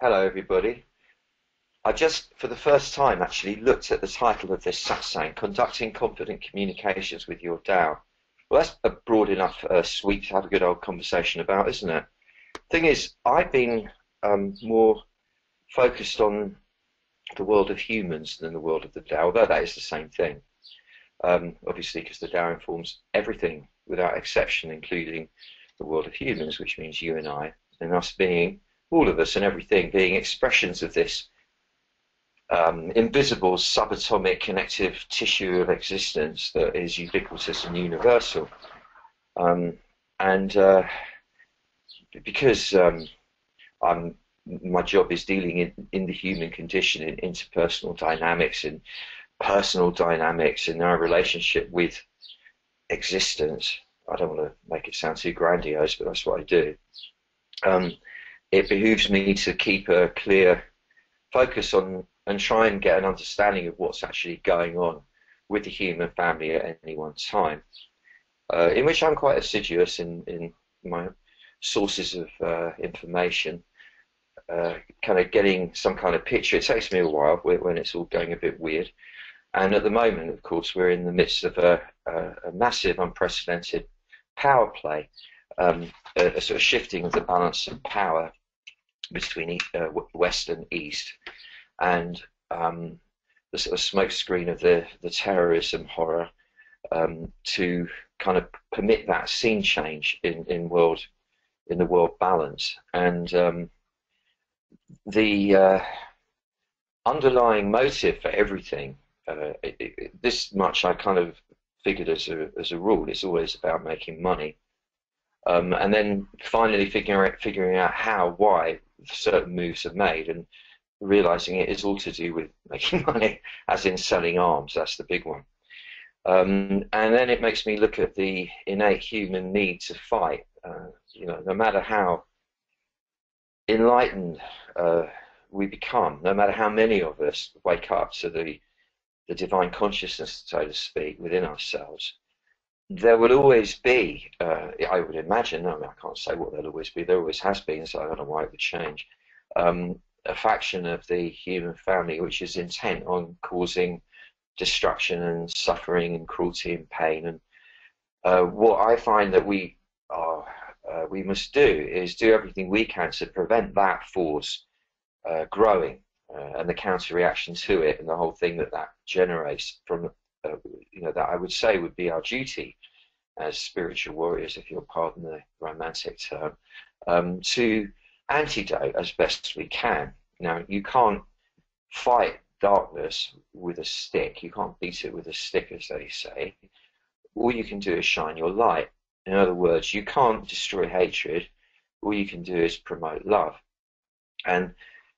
Hello, everybody. I just, for the first time, actually looked at the title of this satsang, Conducting Confident Communications with Your Tao. Well, that's a broad enough sweep to have a good old conversation about, isn't it? Thing is, I've been more focused on the world of humans than the world of the Tao, although that is the same thing. Obviously, because the Tao informs everything without exception, including the world of humans, which means you and I, and us being, all of us and everything, being expressions of this invisible subatomic connective tissue of existence that is ubiquitous and universal. And because my job is dealing in the human condition, in interpersonal dynamics and personal dynamics in our relationship with existence. I don't want to make it sound too grandiose, but that's what I do. It behooves me to keep a clear focus on and try and get an understanding of what's actually going on with the human family at any one time, in which I'm quite assiduous in my sources of information, kind of getting some kind of picture. It takes me a while when it's all going a bit weird. And at the moment, of course, we're in the midst of a massive, unprecedented power play, a sort of shifting of the balance of power between West and East, and the sort of smokescreen of the terrorism horror to kind of permit that scene change in the world balance. And the underlying motive for everything, this much I kind of figured as a rule, it's always about making money, and then finally figuring out how, why certain moves are made, and realizing it is all to do with making money, as in selling arms. That's the big one. And then it makes me look at the innate human need to fight. No matter how enlightened we become, no matter how many of us wake up to the divine consciousness, so to speak, within ourselves, there will always be, I would imagine, I can't say what there'll always be, there always has been, so I don't know why it would change, a faction of the human family which is intent on causing destruction and suffering and cruelty and pain. And what I find that we must do is do everything we can to prevent that force growing, and the counter reaction to it, and the whole thing that generates from, that I would say would be our duty as spiritual warriors, if you'll pardon the romantic term, to antidote as best we can. Now, you can't fight darkness with a stick. You can't beat it with a stick, as they say. All you can do is shine your light. In other words, you can't destroy hatred. All you can do is promote love. And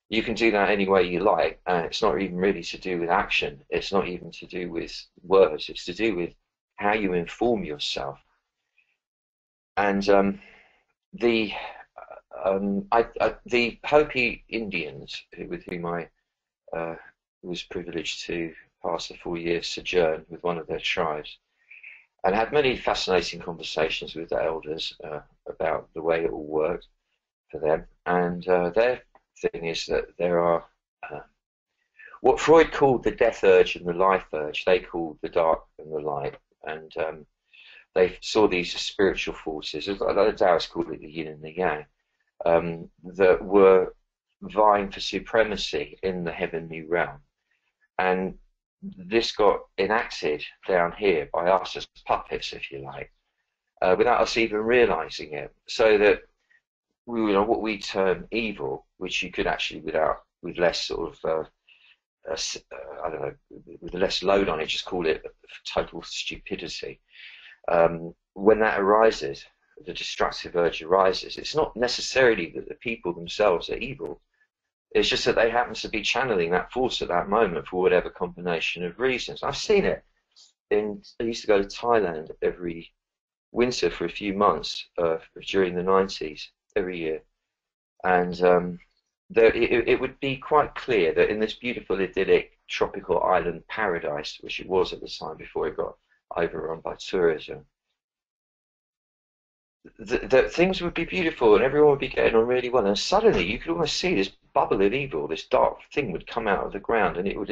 you can do that any way you like. It's not even really to do with action. It's not even to do with words. It's to do with how you inform yourself. And the Hopi Indians, with whom I was privileged to pass a 4-year sojourn with one of their tribes, and had many fascinating conversations with the elders about the way it all worked for them. And their thing is that there are what Freud called the death urge and the life urge, they called the dark and the light. And they saw these as spiritual forces, the Taoists called it the yin and the yang, that were vying for supremacy in the heavenly realm. And this got enacted down here by us as puppets, if you like, without us even realizing it. So that what we term evil, which you could actually, with less sort of, I don't know, with less load on it, just call it total stupidity. When that arises, the destructive urge arises, it's not necessarily that the people themselves are evil. It's just that they happen to be channeling that force at that moment for whatever combination of reasons. I've seen it. I used to go to Thailand every winter for a few months during the 90s, every year. And it would be quite clear that in this beautiful, idyllic, tropical island paradise, which it was at the time before it got overrun by tourism, that things would be beautiful and everyone would be getting on really well. And suddenly you could almost see this bubble of evil, this dark thing would come out of the ground, and it would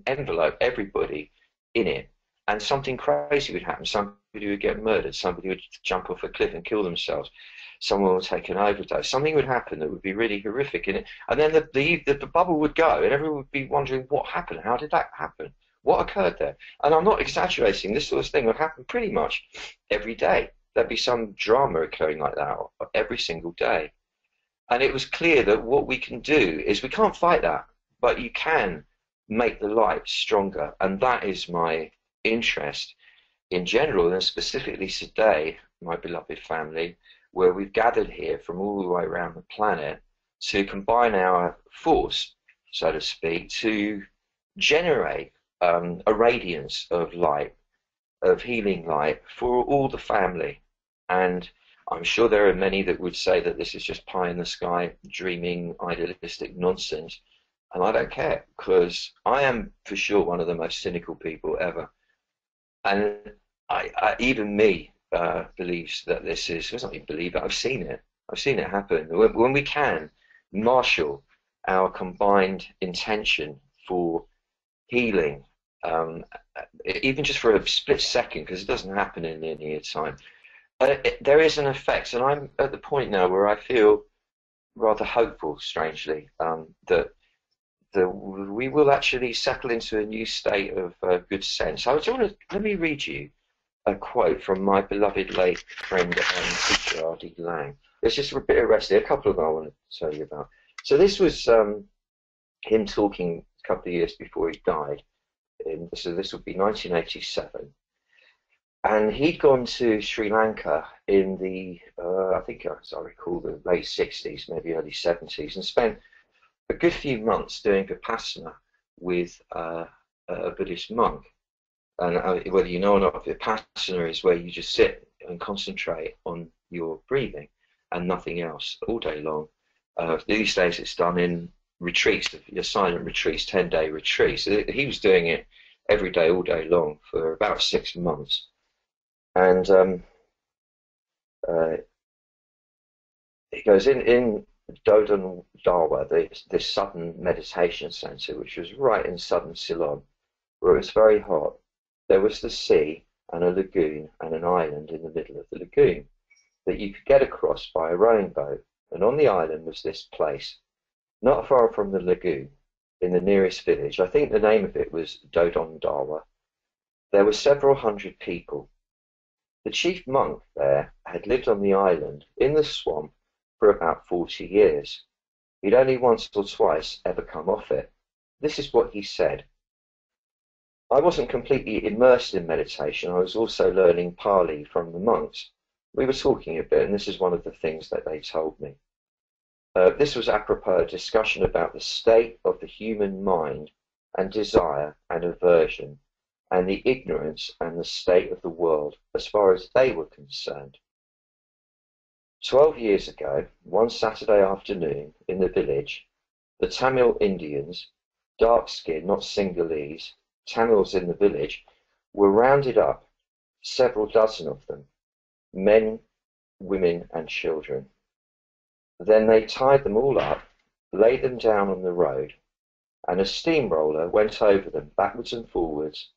envelope everybody in it, and something crazy would happen. Somebody would get murdered, somebody would jump off a cliff and kill themselves, someone would take an overdose, something would happen that would be really horrific in it, and then the bubble would go, and everyone would be wondering what happened, how did that happen, what occurred there. And I'm not exaggerating, this sort of thing would happen pretty much every day. There'd be some drama occurring like that every single day. And it was clear that what we can do is, we can't fight that, but you can make the light stronger. And that is my interest in general, and specifically today, my beloved family, where we've gathered here from all the way around the planet to combine our force, so to speak, to generate a radiance of light, of healing light for all the family. And I'm sure there are many that would say that this is just pie in the sky, dreaming, idealistic nonsense. And I don't care, because I am for sure one of the most cynical people ever. And even me believes that this is, well, not even believe it, I've seen it. I've seen it happen. When we can marshal our combined intention for healing, even just for a split second, because it doesn't happen in linear time, there is an effect. And I'm at the point now where I feel rather hopeful, strangely, that we will actually settle into a new state of good sense. Let me read you a quote from my beloved late friend and teacher, R.D. Lang. There's just a bit of rest there, a couple of them I want to tell you about. So this was him talking a couple of years before he died. So this would be 1987. And he'd gone to Sri Lanka in the, I think, as I recall, the late 60s, maybe early 70s, and spent a good few months doing Vipassana with a Buddhist monk. And whether you know or not, Vipassana is where you just sit and concentrate on your breathing and nothing else all day long. These days it's done in retreats, your silent retreats, 10-day retreats. So he was doing it every day, all day long for about 6 months. And he goes in Dodon Dawa, this southern meditation center, which was right in southern Ceylon, where it was very hot. There was the sea and a lagoon and an island in the middle of the lagoon that you could get across by a rowing boat. And on the island was this place, not far from the lagoon, in the nearest village. I think the name of it was Dodon Dawa. There were several hundred people. The chief monk there had lived on the island in the swamp for about 40 years. He'd only once or twice ever come off it. This is what he said. I wasn't completely immersed in meditation. I was also learning Pali from the monks. We were talking a bit, and this is one of the things that they told me. This was apropos a discussion about the state of the human mind and desire and aversion, and the ignorance and the state of the world as far as they were concerned. 12 years ago, one Saturday afternoon in the village, the Tamil Indians, dark-skinned, not Sinhalese, Tamils in the village, were rounded up, several dozen of them, men, women and children. Then they tied them all up, laid them down on the road, and a steamroller went over them backwards and forwards,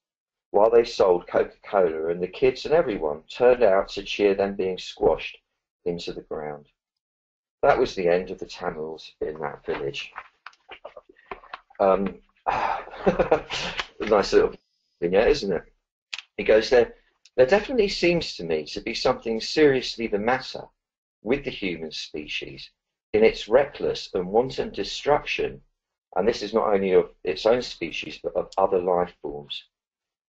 while they sold Coca-Cola, and the kids and everyone turned out to cheer them being squashed into the ground. That was the end of the Tamils in that village. Nice little vignette, isn't it? He goes, there definitely seems to me to be something seriously the matter with the human species in its reckless and wanton destruction, and this is not only of its own species but of other life forms,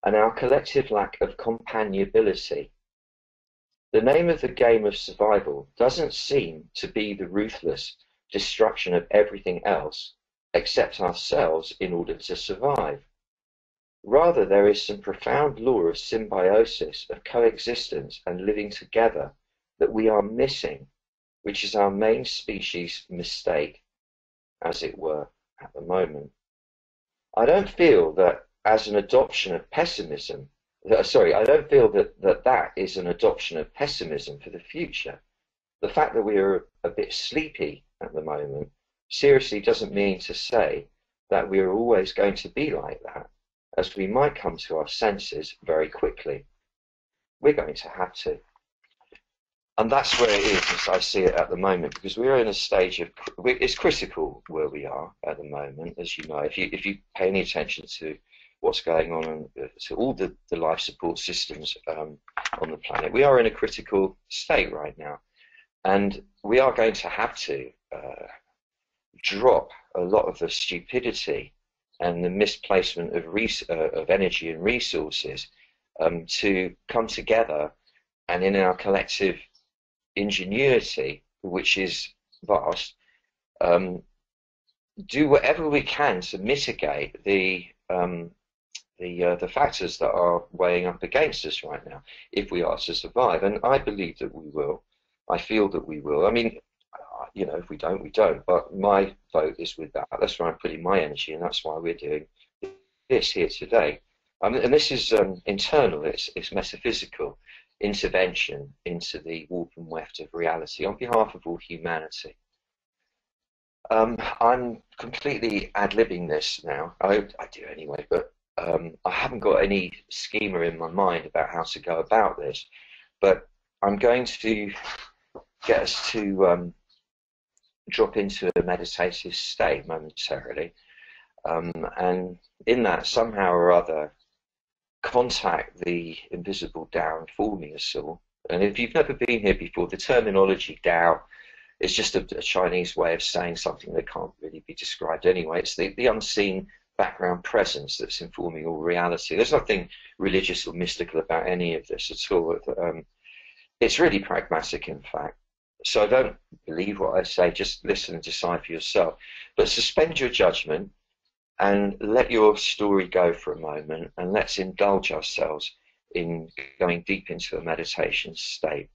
and our collective lack of companionability. The name of the game of survival doesn't seem to be the ruthless destruction of everything else except ourselves in order to survive. Rather, there is some profound law of symbiosis, of coexistence and living together that we are missing, which is our main species mistake, as it were, at the moment. I don't feel that as an adoption of pessimism, I don't feel that is an adoption of pessimism for the future. The fact that we are a bit sleepy at the moment seriously doesn't mean to say that we're always going to be like that, as we might come to our senses very quickly. We're going to have to. And that's where it is, as I see it at the moment, because we're in a stage of, it's critical where we are at the moment, as you know. If you pay any attention to what's going on to all the life support systems on the planet, we are in a critical state right now. And we are going to have to drop a lot of the stupidity and the misplacement of energy and resources to come together, and in our collective ingenuity, which is vast, do whatever we can to mitigate the factors that are weighing up against us right now, if we are to survive. And I believe that we will. I feel that we will. I mean, you know, if we don't, we don't. But my vote is with that. That's where I'm putting my energy, and that's why we're doing this here today. And this is internal. It's metaphysical intervention into the warp and weft of reality on behalf of all humanity. I'm completely ad-libbing this now. I do anyway, but I haven't got any schema in my mind about how to go about this. But I'm going to get us to drop into a meditative state momentarily, and in that, somehow or other, contact the invisible Tao informing us all. And if you've never been here before, the terminology Tao is just a Chinese way of saying something that can't really be described anyway. It's the unseen background presence that's informing all reality. There's nothing religious or mystical about any of this at all. It's really pragmatic, in fact. So don't believe what I say, just listen and decide for yourself. But suspend your judgment and let your story go for a moment, and let's indulge ourselves in going deep into a meditation state.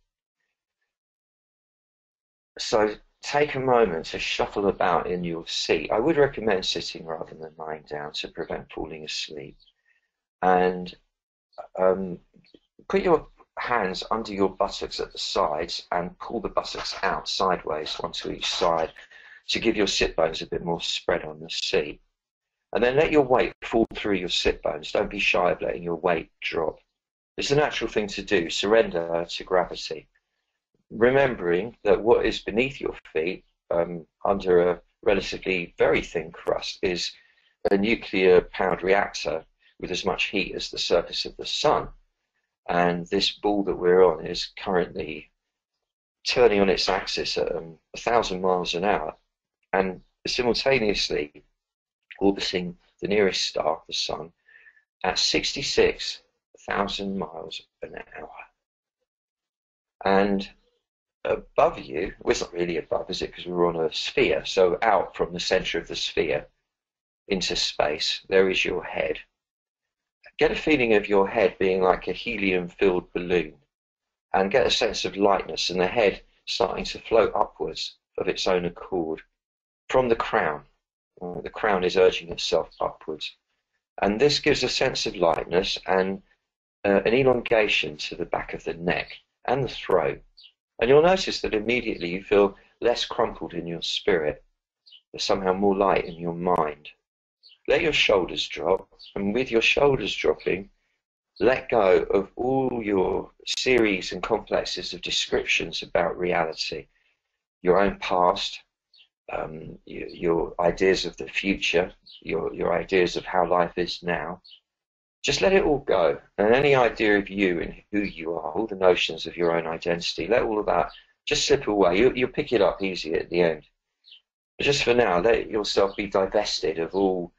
So take a moment to shuffle about in your seat. I would recommend sitting rather than lying down to prevent falling asleep. And put your hands under your buttocks at the sides and pull the buttocks out sideways onto each side to give your sit bones a bit more spread on the seat. And then let your weight fall through your sit bones. Don't be shy of letting your weight drop. It's a natural thing to do. Surrender to gravity. Remembering that what is beneath your feet, under a relatively very thin crust, is a nuclear-powered reactor with as much heat as the surface of the sun. And this ball that we're on is currently turning on its axis at 1,000 miles an hour, and simultaneously orbiting the nearest star, the sun, at 66,000 miles an hour. And above you, well, it's not really above, is it? Because we're on a sphere. So out from the center of the sphere into space, there is your head. Get a feeling of your head being like a helium-filled balloon, and get a sense of lightness and the head starting to float upwards of its own accord from the crown. The crown is urging itself upwards. And this gives a sense of lightness and an elongation to the back of the neck and the throat. And you'll notice that immediately you feel less crumpled in your spirit. There's somehow more light in your mind. Let your shoulders drop, and with your shoulders dropping, let go of all your series and complexes of descriptions about reality, your own past, your ideas of the future, your ideas of how life is now. Just let it all go. And any idea of you and who you are, all the notions of your own identity, let all of that just slip away. You'll pick it up easy at the end. But just for now, let yourself be divested of all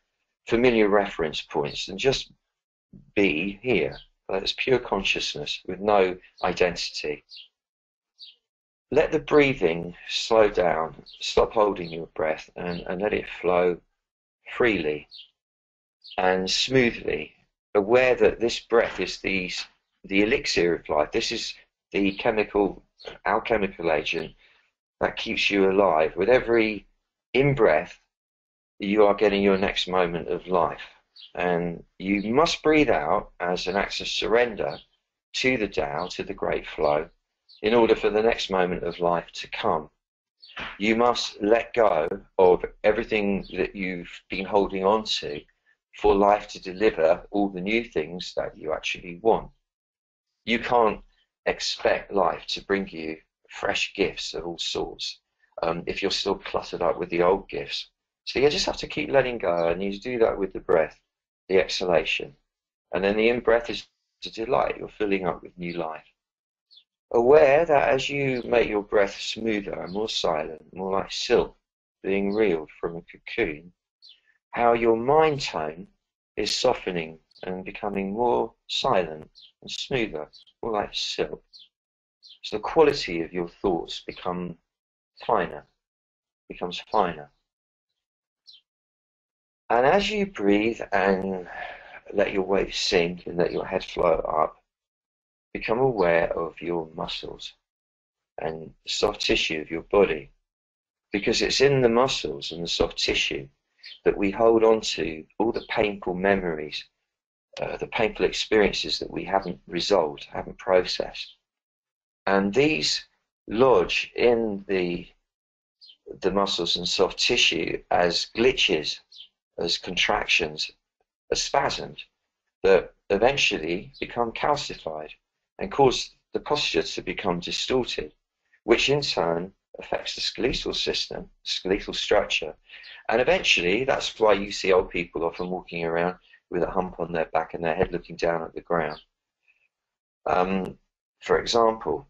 familiar reference points and just be here. That's pure consciousness with no identity. Let the breathing slow down. Stop holding your breath and let it flow freely and smoothly. Aware that this breath is the elixir of life. This is the alchemical agent that keeps you alive. With every in-breath, you are getting your next moment of life. And you must breathe out as an act of surrender to the Tao, to the great flow, in order for the next moment of life to come. You must let go of everything that you've been holding on to for life to deliver all the new things that you actually want. You can't expect life to bring you fresh gifts of all sorts if you're still cluttered up with the old gifts. So you just have to keep letting go, and you do that with the breath, the exhalation. And then the in-breath is the delight. You're filling up with new life. Aware that as you make your breath smoother and more silent, more like silk being reeled from a cocoon, how your mind tone is softening and becoming more silent and smoother, more like silk. So the quality of your thoughts becomes finer. And as you breathe and let your weight sink and let your head float up, become aware of your muscles and the soft tissue of your body, because it's in the muscles and the soft tissue that we hold on to all the painful memories, the painful experiences that we haven't resolved, haven't processed. And these lodge in the muscles and soft tissue as glitches, as contractions, as spasms that eventually become calcified and cause the posture to become distorted, which in turn affects the skeletal system, skeletal structure. And eventually, that's why you see old people often walking around with a hump on their back and their head looking down at the ground, for example.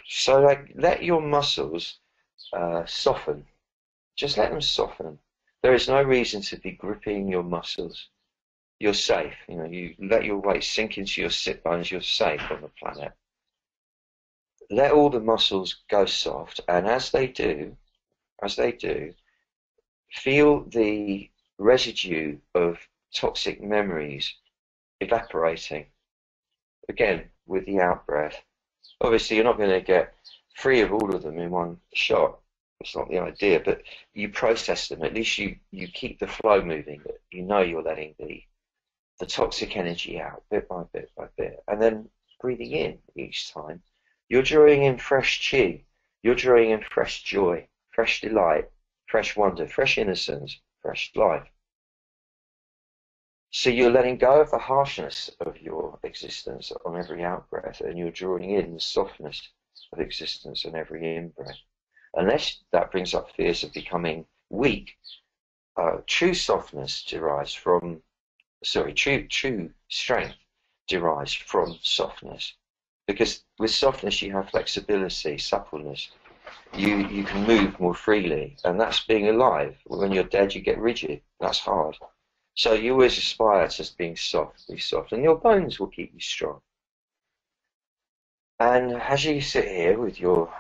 So let your muscles soften. Just let them soften. There is no reason to be gripping your muscles. You're safe. You let your weight sink into your sit bones, you're safe on the planet. Let all the muscles go soft, and as they do, feel the residue of toxic memories evaporating. Again, with the out breath. Obviously, you're not going to get free of all of them in one shot. That's not the idea, but you process them. At least you keep the flow moving. You're letting the toxic energy out bit by bit by bit, and then breathing in each time. You're drawing in fresh chi. You're drawing in fresh joy, fresh delight, fresh wonder, fresh innocence, fresh life. So you're letting go of the harshness of your existence on every out-breath, and you're drawing in the softness of existence on every in-breath. Unless that brings up fears of becoming weak, true softness derives from, true strength derives from softness. Because with softness you have flexibility, suppleness. You can move more freely, and that's being alive. When you're dead, you get rigid. That's hard. So you always aspire to being soft, be soft, and your bones will keep you strong. And as you sit here with your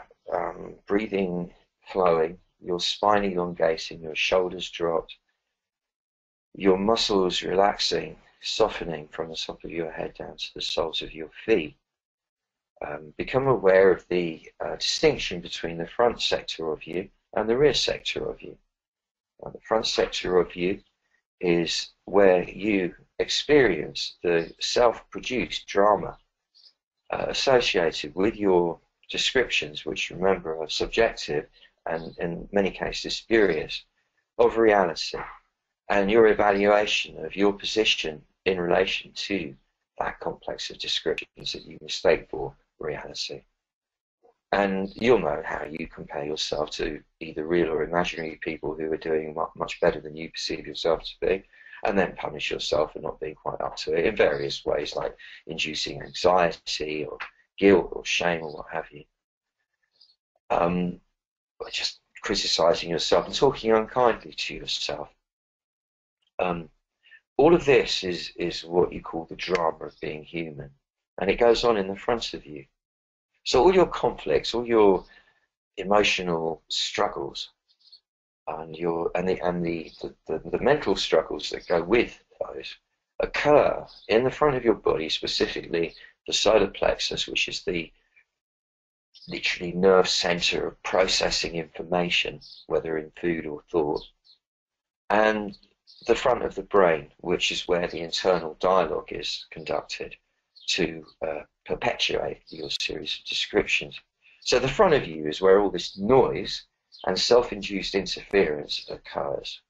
breathing flowing, your spine elongating, your shoulders dropped, your muscles relaxing, softening from the top of your head down to the soles of your feet, become aware of the distinction between the front sector of you and the rear sector of you. The front sector of you is where you experience the self-produced drama associated with your descriptions, which, remember, are subjective and in many cases spurious, of reality, and your evaluation of your position in relation to that complex of descriptions that you mistake for reality. And you'll know how you compare yourself to either real or imaginary people who are doing much better than you perceive yourself to be, and then punish yourself for not being quite up to it in various ways, like inducing anxiety or guilt or shame or what have you. Or just criticizing yourself and talking unkindly to yourself. All of this is what you call the drama of being human, and it goes on in the front of you. So all your conflicts, all your emotional struggles, and the mental struggles that go with those occur in the front of your body, specifically the solar plexus, which is the literally nerve center of processing information, whether in food or thought, and the front of the brain, which is where the internal dialogue is conducted to perpetuate your series of descriptions. So the front of you is where all this noise and self-induced interference occurs.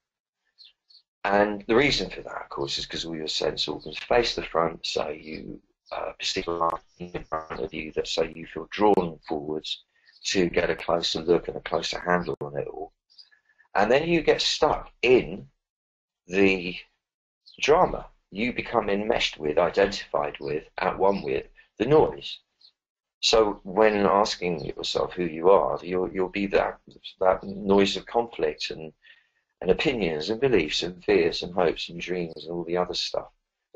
And the reason for that, of course, is because all your sense organs face the front, so you perceive a line in front of you, that so you feel drawn forwards to get a closer look and a closer handle on it all. And then you get stuck in the drama. You become enmeshed with, identified with, at one with the noise. So when asking yourself who you are, you'll be that noise of conflict and opinions and beliefs and fears and hopes and dreams and all the other stuff.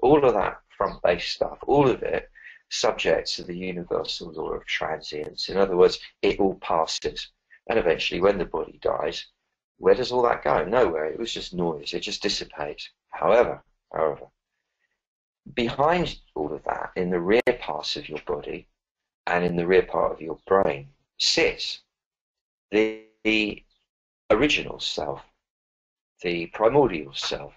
All of that front-based stuff, all of it subject to the universal law of transience. In other words, it all passes. And eventually, when the body dies, where does all that go? Nowhere. It was just noise. It just dissipates. However, behind all of that, in the rear parts of your body and in the rear part of your brain, sits the original self, the primordial self,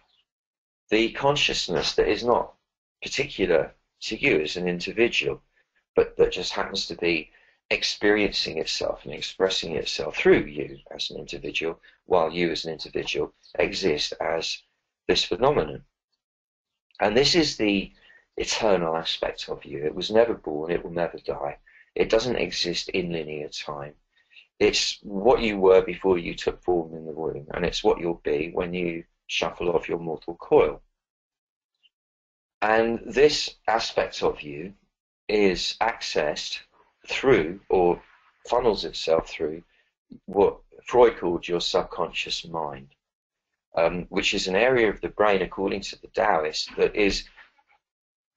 the consciousness that is not particular to you as an individual, but that just happens to be experiencing itself and expressing itself through you as an individual, while you as an individual exist as this phenomenon. And this is the eternal aspect of you. It was never born, it will never die. It doesn't exist in linear time. It's what you were before you took form in the womb, and it's what you'll be when you shuffle off your mortal coil. And this aspect of you is accessed through, or funnels itself through, what Freud called your subconscious mind, which is an area of the brain, according to the Taoists, that is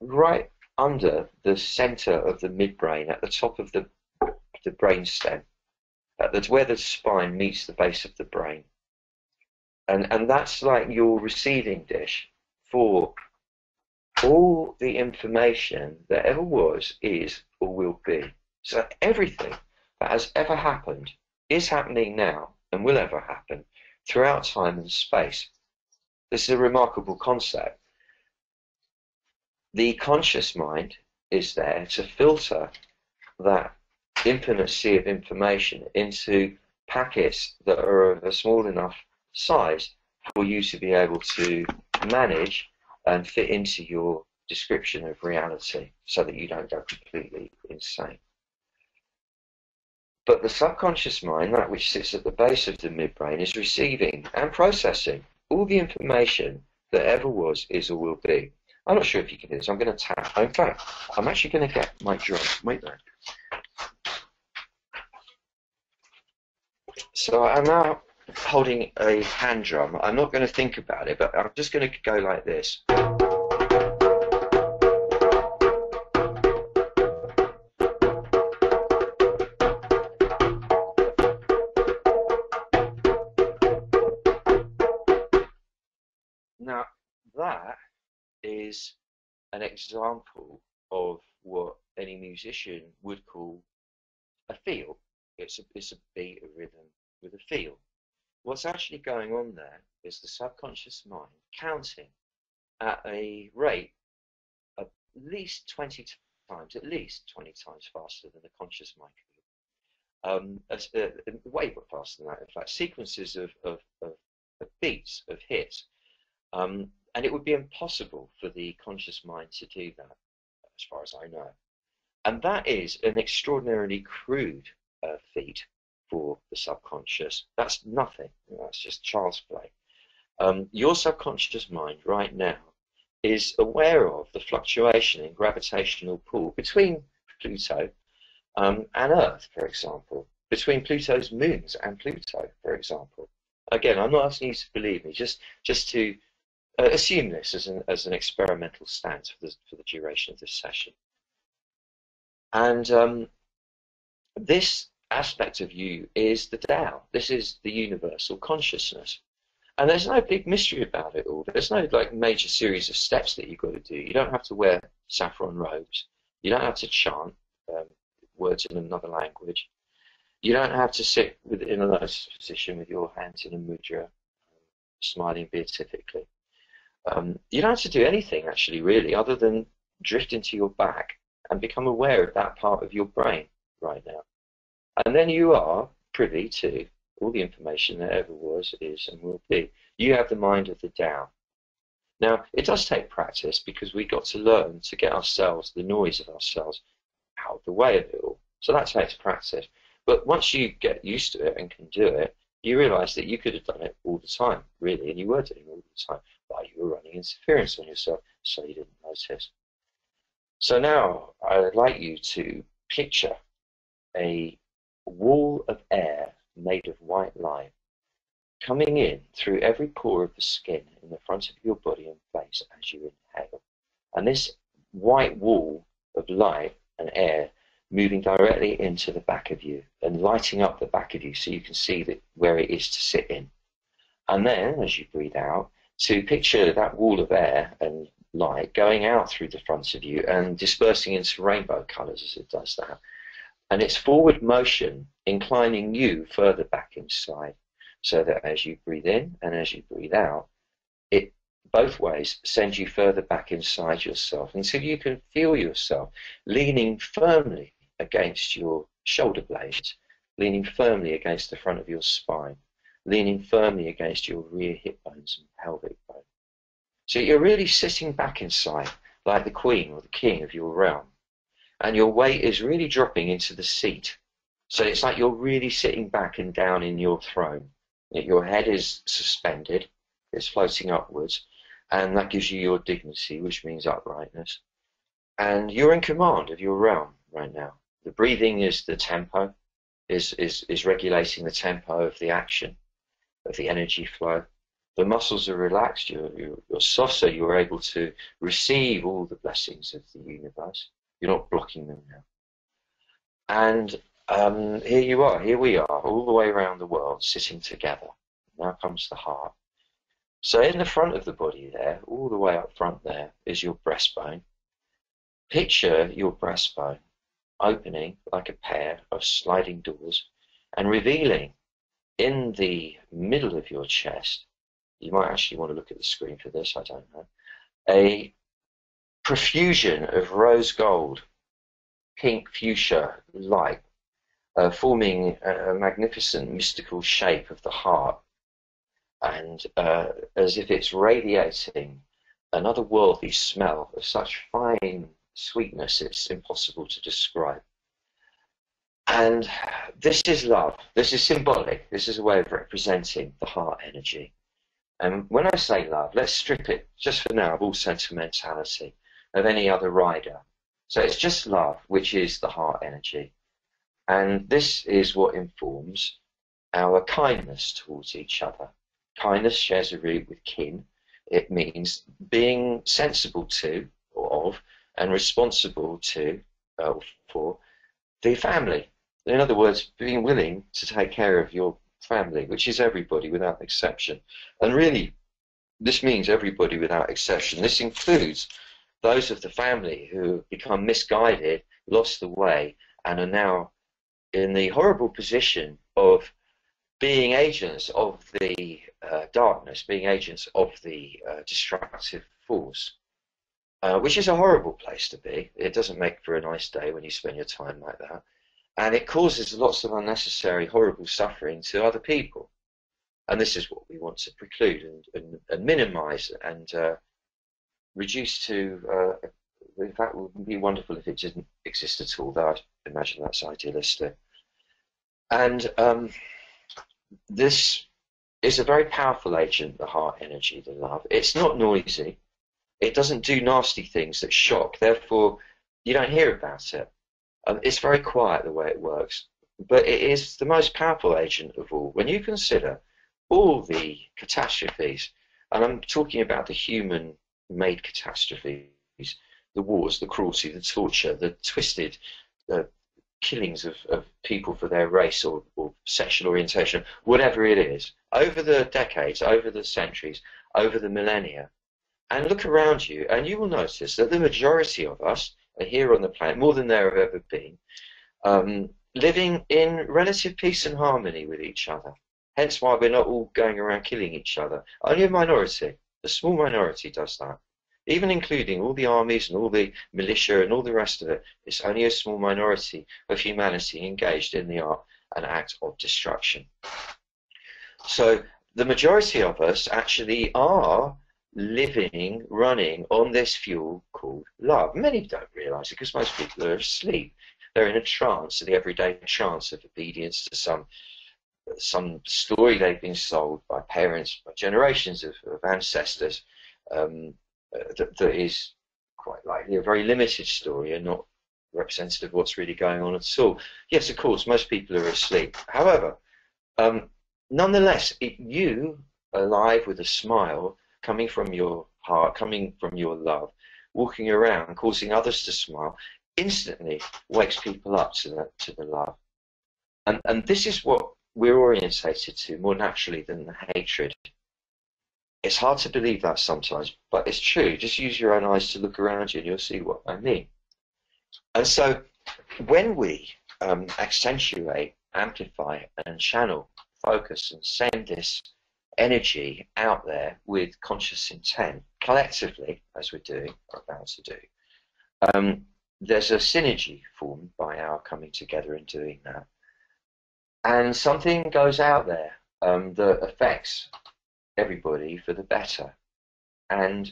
right under the center of the midbrain, at the top of the brain stem. That's where the spine meets the base of the brain. And that's like your receiving dish for all the information that ever was, is, or will be. So everything that has ever happened, is happening now, and will ever happen throughout time and space. This is a remarkable concept. The conscious mind is there to filter that infinite sea of information into packets that are of a small enough size for you to be able to manage and fit into your description of reality, so that you don't go completely insane. But the subconscious mind, that which sits at the base of the midbrain, is receiving and processing all the information that ever was, is, or will be. I'm not sure if you can do this. I'm going to tap. In fact, I'm actually going to get my drum. Wait there. So I'm now holding a hand drum. I'm not going to think about it, but I'm just going to go like this. Now, that is an example of what any musician would call a feel. It's a beat, a rhythm with a feel. What's actually going on there is the subconscious mind counting at a rate at least 20 times faster than the conscious mind could. Way faster than that, in fact. Sequences of beats, of hits. And it would be impossible for the conscious mind to do that, as far as I know. And that is an extraordinarily crude feat for the subconscious. That's nothing. That's just child's play. Your subconscious mind right now is aware of the fluctuation in gravitational pull between Pluto and Earth, for example, between Pluto's moons and Pluto, for example. Again, I'm not asking you to believe me, just to assume this as an experimental stance for the duration of this session. And this aspect of you is the Tao. This is the universal consciousness. And there's no big mystery about it all. There's no like major series of steps that you've got to do. You don't have to wear saffron robes. You don't have to chant words in another language. You don't have to sit in a lotus position with your hands in a mudra, smiling beatifically. You don't have to do anything, actually, really, other than drift into your back and become aware of that part of your brain right now. And then you are privy to all the information that ever was, is, and will be. You have the mind of the Tao. Now, it does take practice because we got to learn to get ourselves, the noise of ourselves, out of the way of it all. So that takes practice. But once you get used to it and can do it, you realise that you could have done it all the time, really, and you were doing it all the time while you were running interference on yourself, so you didn't notice. So now I'd like you to picture a wall of air made of white light coming in through every pore of the skin in the front of your body and face as you inhale. And this white wall of light and air moving directly into the back of you and lighting up the back of you so you can see that where it is to sit in. And then, as you breathe out, to picture that wall of air and light going out through the front of you and dispersing into rainbow colours as it does that. And its forward motion inclining you further back inside, so that as you breathe in and as you breathe out, it both ways sends you further back inside yourself until you can feel yourself leaning firmly against your shoulder blades, leaning firmly against the front of your spine, leaning firmly against your rear hip bones and pelvic bone. So you're really sitting back inside like the queen or the king of your realm. And your weight is really dropping into the seat. So it's like you're really sitting back and down in your throne. Your head is suspended, it's floating upwards, and that gives you your dignity, which means uprightness. And you're in command of your realm right now. The breathing is the tempo, is regulating the tempo of the action, of the energy flow. The muscles are relaxed, you're soft, so you're able to receive all the blessings of the universe. You're not blocking them now. And here you are, here we are, all the way around the world, sitting together. Now comes the heart. So in the front of the body there, all the way up front there, is your breastbone. Picture your breastbone opening like a pair of sliding doors and revealing in the middle of your chest, you might actually want to look at the screen for this, I don't know, a profusion of rose gold, pink fuchsia light, forming a magnificent mystical shape of the heart, and as if it's radiating an otherworldly smell of such fine sweetness it's impossible to describe. And this is love. This is symbolic. This is a way of representing the heart energy. And when I say love, let's strip it just for now of all sentimentality, of any other rider. So it's just love, which is the heart energy. And this is what informs our kindness towards each other. Kindness shares a root with kin. It means being sensible to, or of, and responsible to, for the family. In other words, being willing to take care of your family, which is everybody without exception. And really, this means everybody without exception. This includes those of the family who become misguided, lost the way, and are now in the horrible position of being agents of the darkness, being agents of the destructive force, which is a horrible place to be. It doesn't make for a nice day when you spend your time like that. And it causes lots of unnecessary, horrible suffering to other people. And this is what we want to preclude and minimize and reduce to, in fact, it would be wonderful if it didn't exist at all, though I imagine that's idealistic. And this is a very powerful agent, the heart energy, the love. It's not noisy. It doesn't do nasty things that shock. Therefore, you don't hear about it. It's very quiet the way it works. But it is the most powerful agent of all. When you consider all the catastrophes, and I'm talking about the human-made catastrophes, the wars, the cruelty, the torture, the twisted killings of people for their race or sexual orientation, whatever it is, over the decades, over the centuries, over the millennia. And look around you, and you will notice that the majority of us are here on the planet, more than there have ever been, living in relative peace and harmony with each other. Hence why we're not all going around killing each other. Only a minority, a small minority does that. Even including all the armies and all the militia and all the rest of it, it's only a small minority of humanity engaged in the art and act of destruction. So the majority of us actually are living, running on this fuel called love. Many don't realize it because most people are asleep. They're in a trance, the everyday trance of obedience to some story they've been sold by parents, by generations of ancestors, that is quite likely a very limited story and not representative of what's really going on at all. Yes, of course, most people are asleep. However, nonetheless, you, alive with a smile, coming from your heart, coming from your love, walking around, causing others to smile, instantly wakes people up to the love. And this is what we're orientated to more naturally than the hatred. It's hard to believe that sometimes, but it's true. Just use your own eyes to look around you and you'll see what I mean. And so when we accentuate, amplify and channel, focus and send this energy out there with conscious intent, collectively, as we're about to do, there's a synergy formed by our coming together and doing that. And something goes out there that affects everybody for the better. And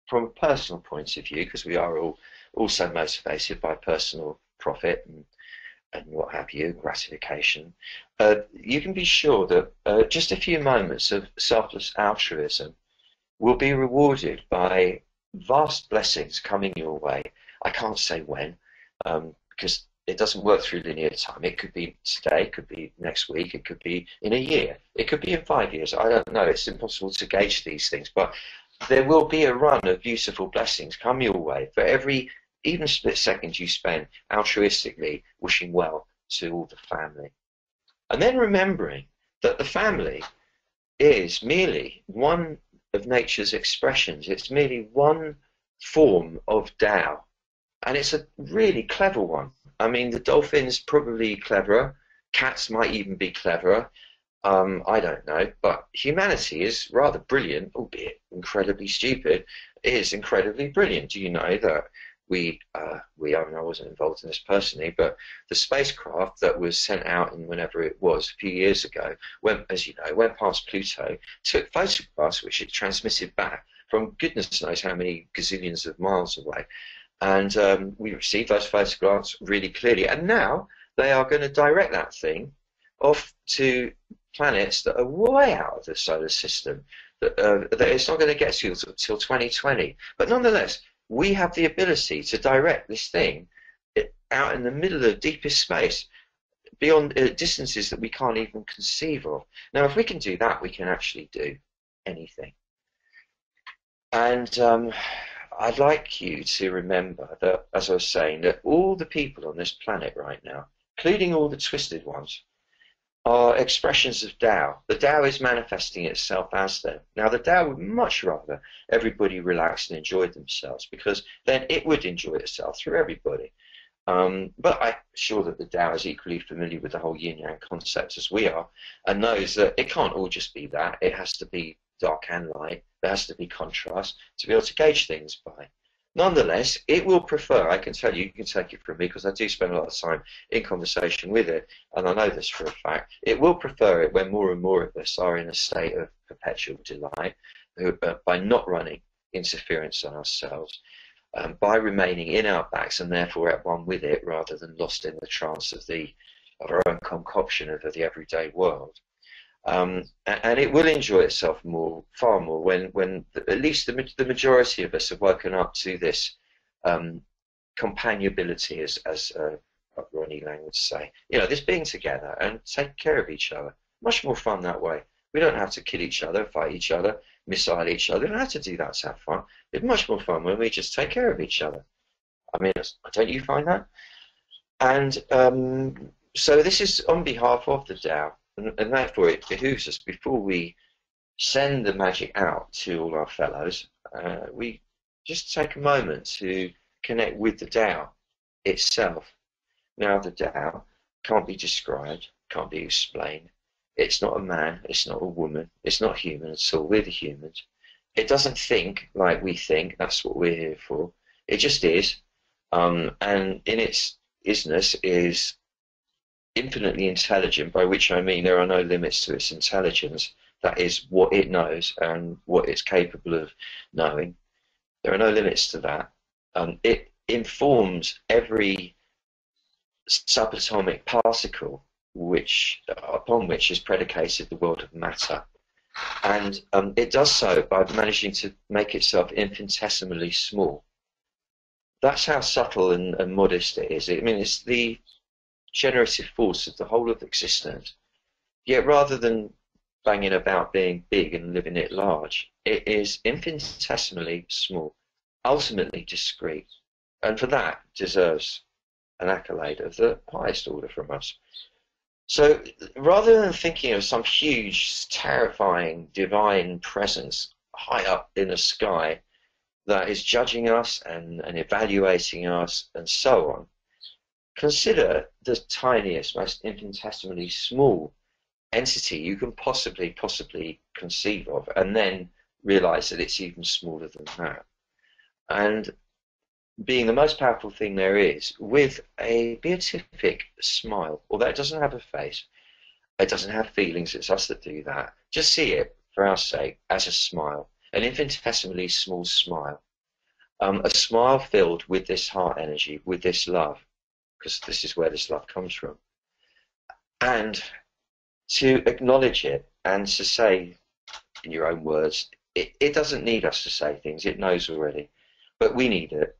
from a personal point of view, because we are all also motivated by personal profit and what have you, gratification, you can be sure that just a few moments of selfless altruism will be rewarded by vast blessings coming your way. I can't say when, because it doesn't work through linear time. It could be today, it could be next week, it could be in a year, it could be in 5 years. I don't know. It's impossible to gauge these things, but there will be a run of beautiful blessings come your way for every even split second you spend altruistically wishing well to all the family. And then remembering that the family is merely one of nature's expressions. It's merely one form of Tao. And it's a really clever one. I mean, the dolphin's probably cleverer. Cats might even be cleverer. I don't know. But humanity is rather brilliant, albeit incredibly stupid. It is incredibly brilliant. Do you know that I mean, I wasn't involved in this personally, but the spacecraft that was sent out in whenever it was, a few years ago, as you know, went past Pluto, took photographs which it transmitted back from goodness knows how many gazillions of miles away. And we received those photographs really clearly. And now they are going to direct that thing off to planets that are way out of the solar system, that it's not going to get to till 2020. But nonetheless, we have the ability to direct this thing out in the middle of the deepest space, beyond distances that we can't even conceive of. Now, if we can do that, we can actually do anything. And I'd like you to remember that, as I was saying, that all the people on this planet right now, including all the twisted ones, are expressions of Tao. The Tao is manifesting itself as them. Now, the Tao would much rather everybody relax and enjoy themselves, because then it would enjoy itself through everybody. But I'm sure that the Tao is equally familiar with the whole yin-yang concept as we are, and knows that it can't all just be that. It has to be dark and light. There has to be contrast to be able to gauge things by. Nonetheless, it will prefer, I can tell you, you can take it from me because I do spend a lot of time in conversation with it, and I know this for a fact, it will prefer it when more and more of us are in a state of perpetual delight, by not running interference on ourselves, by remaining in our backs and therefore at one with it rather than lost in the trance of our own concoction of the everyday world. And it will enjoy itself far more, when at least the majority of us have woken up to this companionability, as Ronnie Lang would say. You know, this being together and taking care of each other. Much more fun that way. We don't have to kill each other, fight each other, missile each other. We don't have to do that to have fun. It's much more fun when we just take care of each other. I mean, don't you find that? And so this is on behalf of the Tao. And therefore it behooves us, before we send the magic out to all our fellows, we just take a moment to connect with the Tao itself. Now, the Tao can't be described, can't be explained. It's not a man, it's not a woman, it's not human at all. We're the humans. It doesn't think like we think. That's what we're here for. It just is. And in its isness is infinitely intelligent, by which I mean there are no limits to its intelligence. That is what it knows and what it's capable of knowing. There are no limits to that. It informs every subatomic particle upon which is predicated the world of matter. And it does so by managing to make itself infinitesimally small. That's how subtle and modest it is. I mean, it's the generative force of the whole of existence. Yet rather than banging about being big and living it large, it is infinitesimally small, ultimately discrete, and for that deserves an accolade of the highest order from us. So rather than thinking of some huge, terrifying, divine presence high up in the sky that is judging us and evaluating us and so on, consider the tiniest, most infinitesimally small entity you can possibly conceive of, and then realize that it's even smaller than that. And being the most powerful thing there is, with a beatific smile, although it doesn't have a face, it doesn't have feelings, it's us that do that. Just see it, for our sake, as a smile, an infinitesimally small smile. A smile filled with this heart energy, with this love, because this is where this love comes from. And to acknowledge it and to say, in your own words, it doesn't need us to say things, it knows already, but we need it.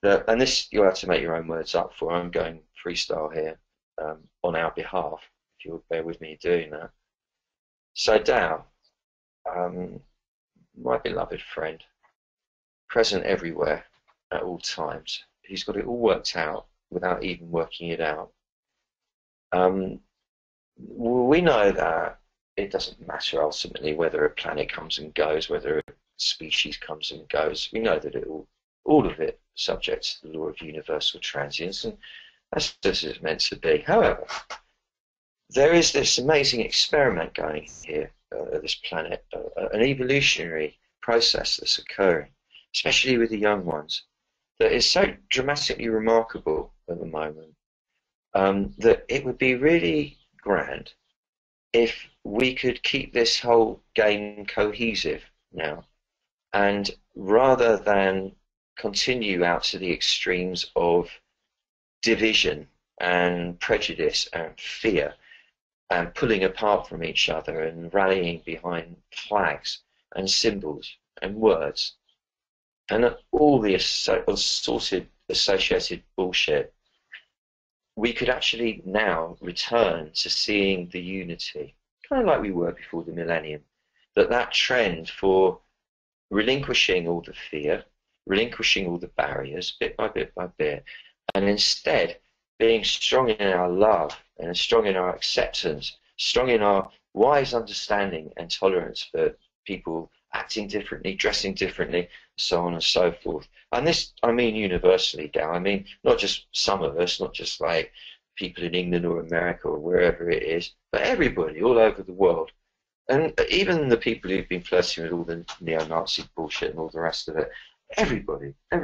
And this you'll have to make your own words up for. I'm going freestyle here on our behalf, if you'll bear with me doing that. So Tao, my beloved friend, present everywhere at all times, he's got it all worked out without even working it out. We know that it doesn't matter ultimately whether a planet comes and goes, whether a species comes and goes. We know that all of it subject to the law of universal transience, and that's just as it's meant to be. However, there is this amazing experiment going here at this planet, an evolutionary process that's occurring, especially with the young ones, that is so dramatically remarkable at the moment that it would be really grand if we could keep this whole game cohesive now, and rather than continue out to the extremes of division and prejudice and fear and pulling apart from each other and rallying behind flags and symbols and words and all the assorted associated bullshit, we could actually now return to seeing the unity, kind of like we were before the millennium, that trend for relinquishing all the fear, relinquishing all the barriers bit by bit, and instead being strong in our love and strong in our acceptance, strong in our wise understanding and tolerance for people acting differently, dressing differently, so on and so forth. And this, I mean universally, Dal. I mean not just some of us, not just like people in England or America or wherever it is, but everybody all over the world. And even the people who've been flirting with all the neo-Nazi bullshit and all the rest of it, everybody. And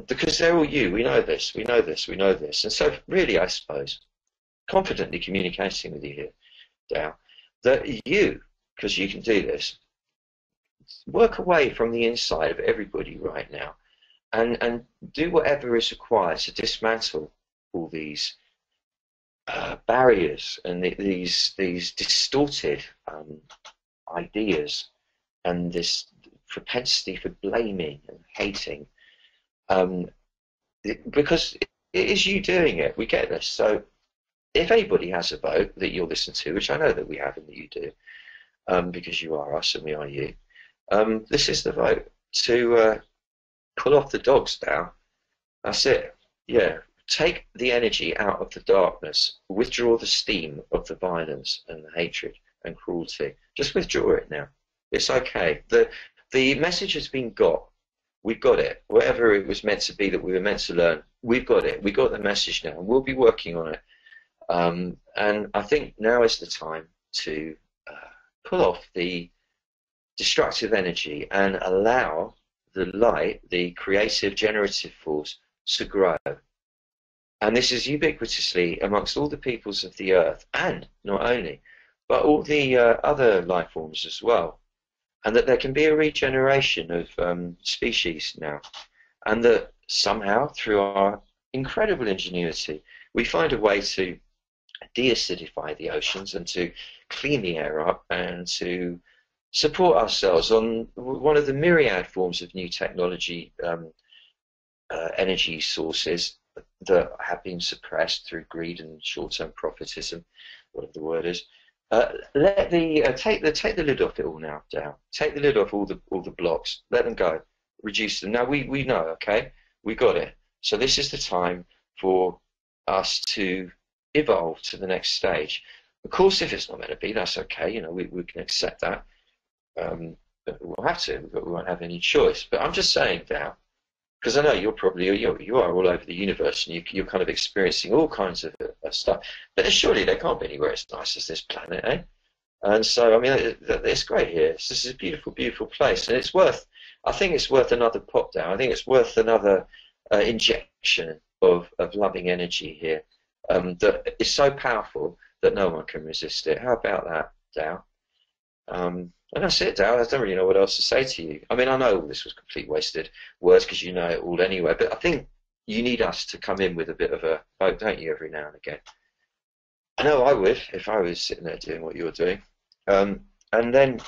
because they're all you, we know this. And so really, I suppose, confidently communicating with you here, Dal, that you, because you can do this, work away from the inside of everybody right now and do whatever is required to dismantle all these barriers and these distorted ideas and this propensity for blaming and hating, because it is you doing it. We get this. So if anybody has a vote that you'll listen to, which I know that we have and that you do, because you are us and we are you, this is the vote to pull off the dogs now. That's it. Yeah. Take the energy out of the darkness. Withdraw the steam of the violence and the hatred and cruelty. Just withdraw it now. It's okay. The message has been got. We've got it. Whatever it was meant to be that we were meant to learn, we've got it. We got the message now, and we'll be working on it. And I think now is the time to pull off the destructive energy and allow the light, the creative, generative force to grow. And this is ubiquitously amongst all the peoples of the earth, and not only, but all the other life forms as well. And that there can be a regeneration of species now. And that somehow, through our incredible ingenuity, we find a way to de-acidify the oceans and to clean the air up and to support ourselves on one of the myriad forms of new technology energy sources that have been suppressed through greed and short-term profitism, whatever the word is. Take the lid off it all now, Dow. Take the lid off all the blocks. Let them go. Reduce them. Now we know, okay, we got it. So this is the time for us to evolve to the next stage. Of course, if it's not meant to be, that's okay. You know, we can accept that. But we'll have to. We won't have any choice. But I'm just saying, Dow, because I know you are all over the universe, and you're kind of experiencing all kinds of stuff. But surely there can't be anywhere as nice as this planet, eh? And so, I mean, it's great here. This is a beautiful, beautiful place, and it's worth. I think it's worth another pop down. I think it's worth another injection of loving energy here that is so powerful that no one can resist it. How about that, Dow? And that's it, Dow. I don't really know what else to say to you. I mean, I know this was complete wasted words because you know it all anyway, but I think you need us to come in with a bit of a hope, don't you, every now and again? I know I would if I was sitting there doing what you're doing. And then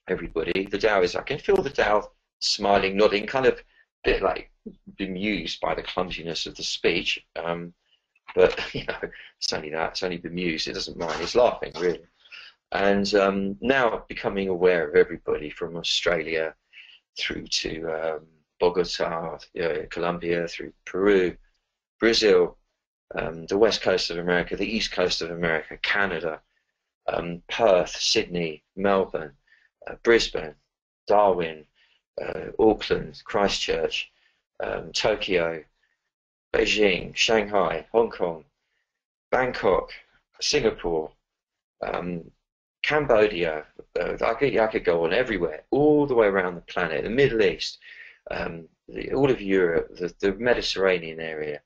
everybody, the Dow is, I can feel the Dow smiling, nodding, kind of a bit like bemused by the clumsiness of the speech. But, you know, it's only that, it's only bemused, it doesn't mind, it's laughing, really. And now becoming aware of everybody from Australia through to Bogota, Colombia, through Peru, Brazil, the west coast of America, the east coast of America, Canada, Perth, Sydney, Melbourne, Brisbane, Darwin, Auckland, Christchurch, Tokyo, Beijing, Shanghai, Hong Kong, Bangkok, Singapore, Cambodia, I could go on everywhere, all the way around the planet, the Middle East, all of Europe, the Mediterranean area,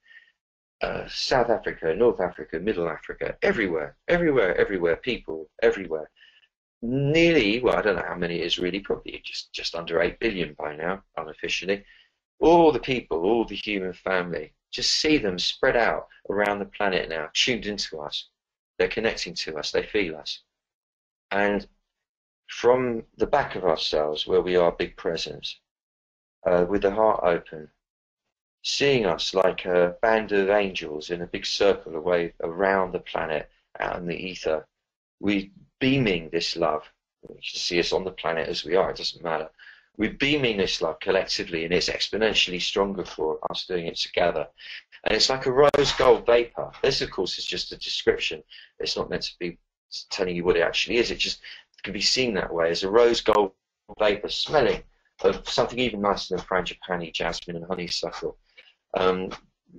South Africa, North Africa, Middle Africa, everywhere, everywhere, everywhere, people, everywhere. Nearly, well, I don't know how many it is really, probably just under 8 billion by now, unofficially. All the people, all the human family, just see them spread out around the planet now, tuned into us. They're connecting to us, they feel us. And from the back of ourselves, where we are big presence, with the heart open, seeing us like a band of angels in a big circle away around the planet, out in the ether, we beaming this love. You can see us on the planet as we are, it doesn't matter. We're beaming this love collectively, and it's exponentially stronger for us doing it together. And it's like a rose gold vapor. This, of course, is just a description. It's not meant to be telling you what it actually is. It just can be seen that way, as a rose gold vapor smelling of something even nicer than frangipani, jasmine, and honeysuckle,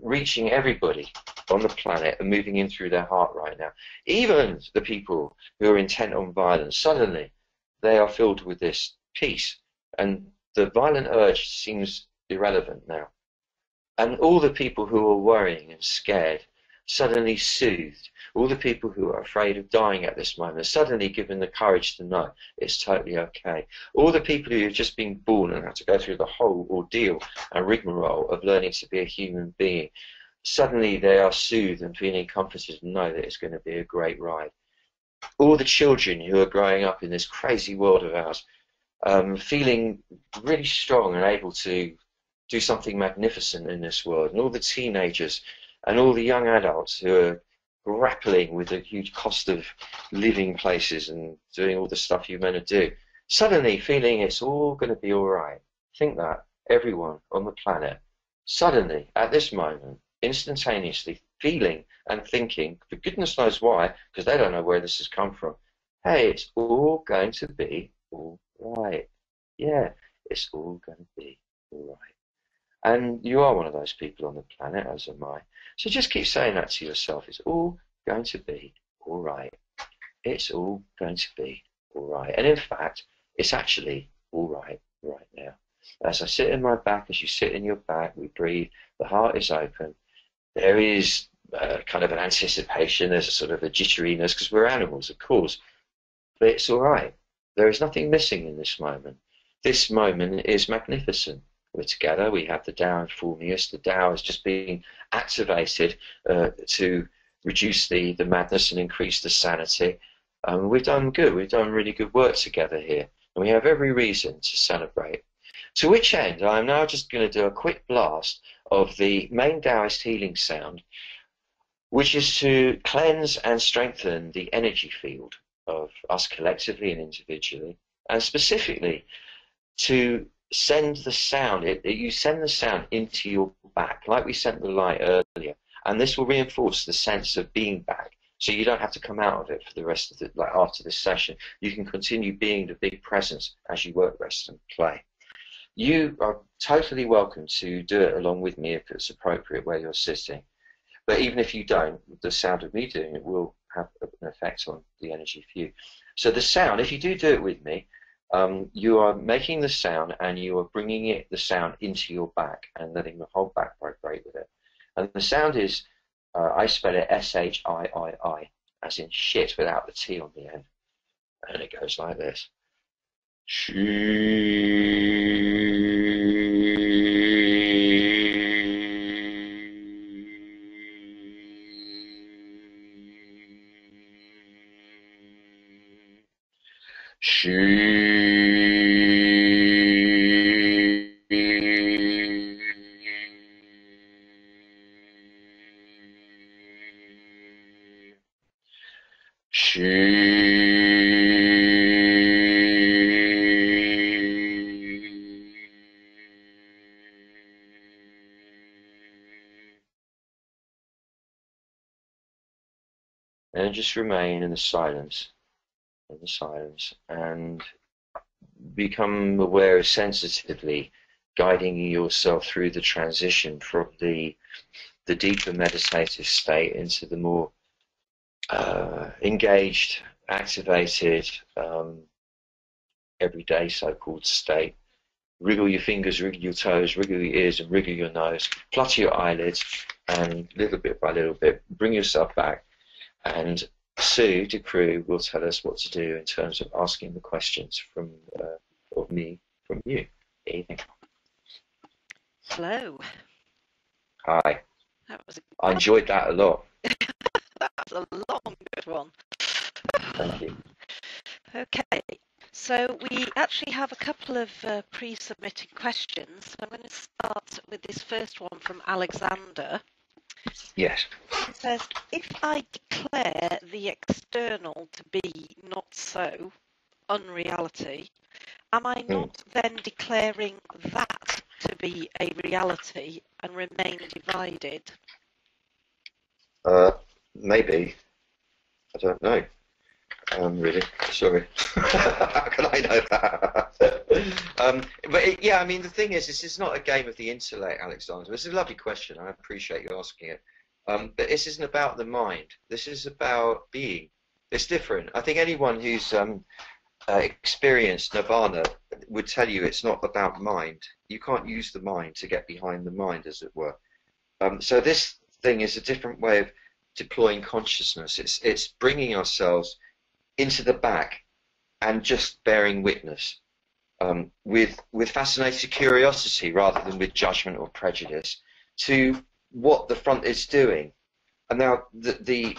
reaching everybody on the planet and moving in through their heart right now. Even the people who are intent on violence, suddenly they are filled with this peace, and the violent urge seems irrelevant now. And all the people who are worrying and scared, suddenly soothed. All the people who are afraid of dying at this moment, suddenly given the courage to know it's totally okay. All the people who have just been born and had to go through the whole ordeal and rigmarole of learning to be a human being, suddenly they are soothed and feeling comforted and know that it's going to be a great ride. All the children who are growing up in this crazy world of ours, feeling really strong and able to do something magnificent in this world, and all the teenagers and all the young adults who are grappling with the huge cost of living places and doing all the stuff you're meant to do, suddenly feeling it's all going to be all right. Think that, everyone on the planet, suddenly, at this moment, instantaneously feeling and thinking, for goodness knows why, because they don't know where this has come from, hey, it's all going to be all right. Yeah, it's all going to be all right. And you are one of those people on the planet, as am I. So just keep saying that to yourself. It's all going to be all right. It's all going to be all right. And in fact, it's actually all right now. As I sit in my back, as you sit in your back, we breathe, the heart is open, There is kind of an anticipation, there's a sort of a jitteriness, because we're animals, of course, but it's all right. There is nothing missing in this moment. This moment is magnificent. We're together, we have the Tao informing us, the Tao is just being activated to reduce the madness and increase the sanity. We've done good, we've done really good work together here, and we have every reason to celebrate. To which end, I'm now just going to do a quick blast of the main Taoist healing sound, which is to cleanse and strengthen the energy field of us collectively and individually, and specifically to send the sound, you send the sound into your back, like we sent the light earlier, and this will reinforce the sense of being back, so you don't have to come out of it for the rest of the, like after this session. You can continue being the big presence as you work, rest, and play. You are totally welcome to do it along with me if it's appropriate where you're sitting. But even if you don't, the sound of me doing it will have an effect on the energy for you. So the sound, if you do it with me, you are making the sound and you are bringing the sound into your back and letting the whole back vibrate with it. And the sound is, I spell it S-H-I-I-I, as in shit without the T on the end. And it goes like this. And just remain in the silence, and become aware sensitively, guiding yourself through the transition from the deeper meditative state into the more engaged, activated, everyday so-called state. Wriggle your fingers, wriggle your toes, wriggle your ears, and wriggle your nose. Flutter your eyelids, and little bit by little bit, bring yourself back. And Sue, the crew, will tell us what to do in terms of asking the questions from of me from you. Evening. Hello. Hi. That was I enjoyed that a lot. That was a long, good one. Thank you. Okay, so we actually have a couple of pre-submitted questions. I'm going to start with this first one from Alexander. Yes. It says, if I declare the external to be not so, unreality, am I not then declaring that to be a reality and remain divided? Maybe. I don't know. Really, sorry. How can I know that? Yeah, I mean, the thing is, this is not a game of the intellect, Alexander. It's a lovely question. I appreciate you asking it. But this isn't about the mind. This is about being. It's different. I think anyone who's experienced nirvana would tell you it's not about mind. You can't use the mind to get behind the mind, as it were. So this thing is a different way of deploying consciousness. It's bringing ourselves into the back and just bearing witness with fascinated curiosity rather than with judgment or prejudice to what the front is doing. And now the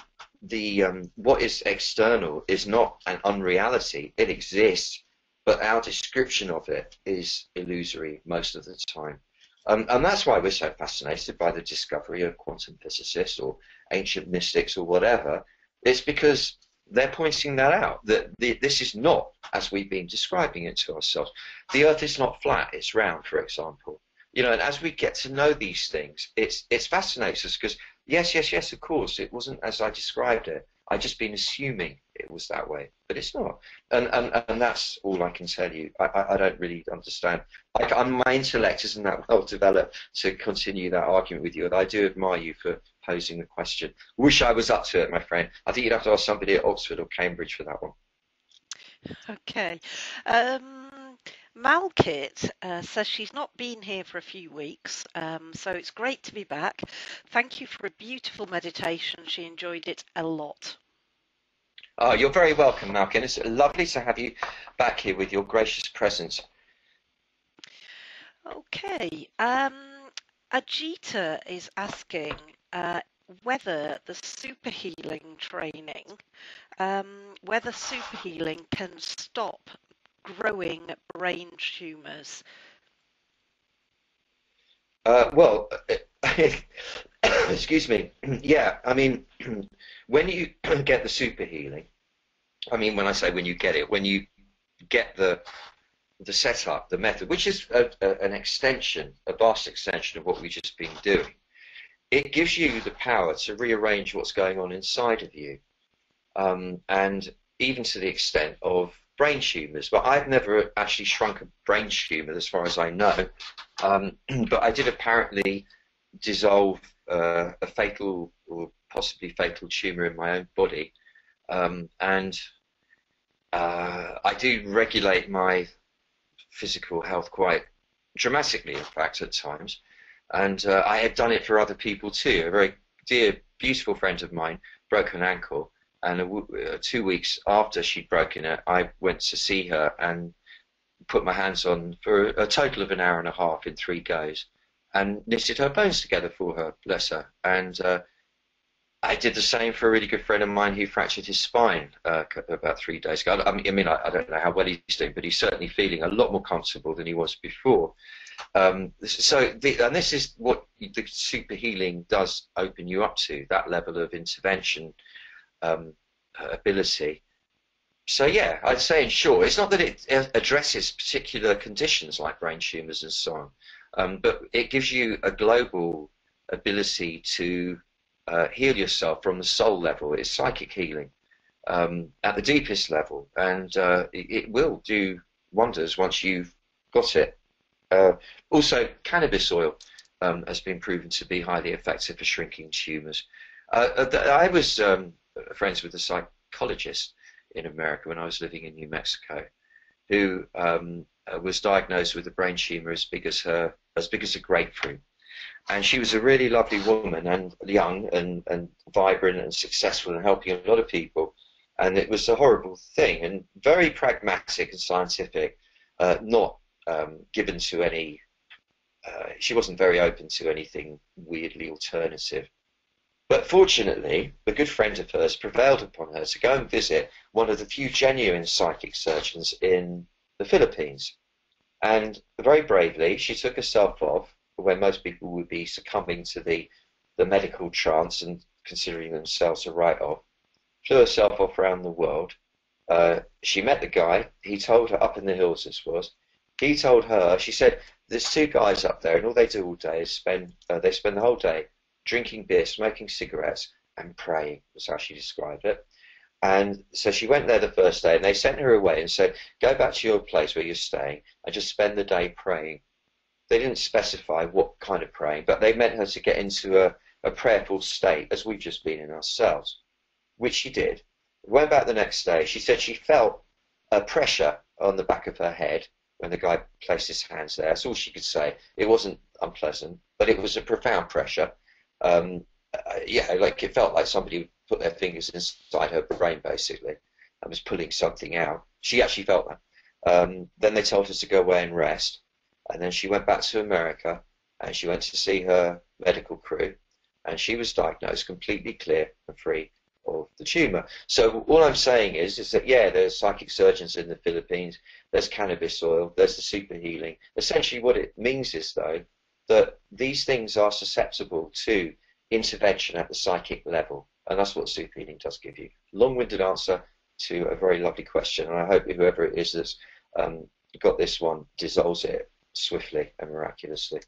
what is external is not an unreality. It exists, but our description of it is illusory most of the time. And that's why we're so fascinated by the discovery of quantum physicists or ancient mystics or whatever. It's because they're pointing that out, that this is not as we've been describing it to ourselves. The Earth is not flat, it's round, for example. You know, and as we get to know these things, it fascinates us because, yes, of course, it wasn't as I described it. I've just been assuming it was that way, but it's not. And that's all I can tell you. I don't really understand. My intellect isn't that well developed to continue that argument with you, and I do admire you for posing the question. Wish I was up to it, my friend. I think you'd have to ask somebody at Oxford or Cambridge for that one. Okay. Malkit says she's not been here for a few weeks, so it's great to be back. Thank you for a beautiful meditation. She enjoyed it a lot. Oh, you're very welcome, Malkin. It's lovely to have you back here with your gracious presence. Okay. Ajita is asking whether the super healing training, whether super healing can stop growing brain tumours. Well, excuse me. Yeah, I mean, when you get the super healing, I mean, when I say when you get it, when you get the setup, the method, which is an extension, a vast extension of what we've just been doing, it gives you the power to rearrange what's going on inside of you, and even to the extent of brain tumours. But I've never actually shrunk a brain tumour, as far as I know. But I did apparently dissolve a fatal or possibly fatal tumour in my own body, and I do regulate my physical health quite dramatically, in fact, at times. And I had done it for other people too. A very dear, beautiful friend of mine broke an ankle, and 2 weeks after she'd broken it, I went to see her and put my hands on for a total of an hour and a half in 3 goes, and knitted her bones together for her, bless her. And I did the same for a really good friend of mine who fractured his spine about 3 days ago. I don't know how well he's doing, but he's certainly feeling a lot more comfortable than he was before. And this is what the super healing does open you up to, that level of intervention ability. So yeah, I'd say in short, it's not that it addresses particular conditions like brain tumours and so on, but it gives you a global ability to heal yourself from the soul level. It's psychic healing at the deepest level, and it will do wonders once you've got it. Also, cannabis oil has been proven to be highly effective for shrinking tumours. I was friends with a psychologist in America when I was living in New Mexico, who was diagnosed with a brain tumour as big as a grapefruit. And she was a really lovely woman, and young and vibrant and successful and helping a lot of people. And it was a horrible thing, and very pragmatic and scientific, not given to any, she wasn't very open to anything weirdly alternative. But fortunately, a good friend of hers prevailed upon her to go and visit one of the few genuine psychic surgeons in the Philippines. And very bravely, she took herself off when most people would be succumbing to the medical trance and considering themselves a write-off, flew herself off around the world. She met the guy. He told her, up in the hills this was, he told her, she said, there's 2 guys up there and all they do all day is they spend the whole day drinking beer, smoking cigarettes and praying, was how she described it. And so she went there the first day and they sent her away and said, go back to your place where you're staying and just spend the day praying. They didn't specify what kind of praying, but they meant her to get into a prayerful state, as we've just been in ourselves, which she did. Went back the next day. She said she felt a pressure on the back of her head when the guy placed his hands there. That's all she could say. It wasn't unpleasant, but it was a profound pressure. Yeah, like it felt like somebody put their fingers inside her brain, basically, and was pulling something out. She actually felt that. Then they told her to go away and rest. And then she went back to America and she went to see her medical crew, and she was diagnosed completely clear and free of the tumour. So all I'm saying is that, yeah, there's psychic surgeons in the Philippines, there's cannabis oil, there's the super healing. Essentially what it means is, though, that these things are susceptible to intervention at the psychic level. And that's what super healing does give you. Long-winded answer to a very lovely question. And I hope whoever it is that's got this one dissolves it swiftly and miraculously.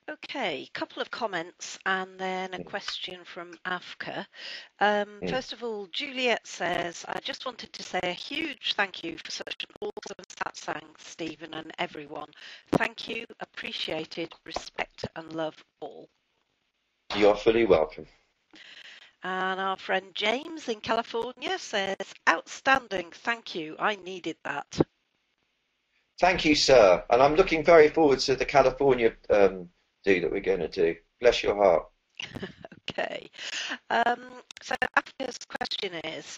Okay, couple of comments and then a question from Afka. First of all, Juliet says, I just wanted to say a huge thank you for such an awesome satsang, Stephen and everyone. Thank you, appreciated, respect and love all. You're fully welcome. And our friend James in California says, outstanding, thank you, I needed that. Thank you, sir. And I'm looking very forward to the California do that we're going to do. Bless your heart. Okay. Um, so Africa's question is,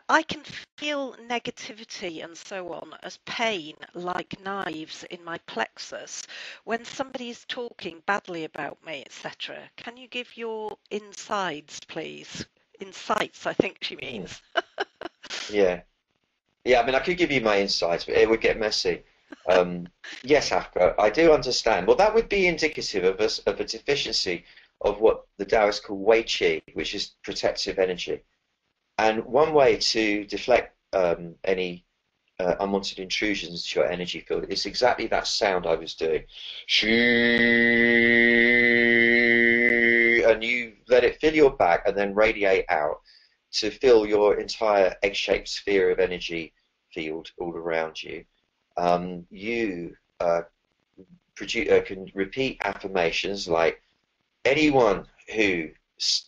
I can feel negativity and so on as pain, like knives in my plexus, when somebody is talking badly about me, etc. Can you give your insides, please? Insights, I think she Hmm. means. Yeah. Yeah, I mean, I could give you my insights, but it would get messy. Um, yes, Afka, I do understand. Well, that would be indicative of of a deficiency of what the Taoists call Wei Qi, which is protective energy. And one way to deflect any unwanted intrusions to your energy field is exactly that sound I was doing. Shoo, and you let it fill your back and then radiate out to fill your entire egg-shaped sphere of energy field all around you. You can repeat affirmations like anyone who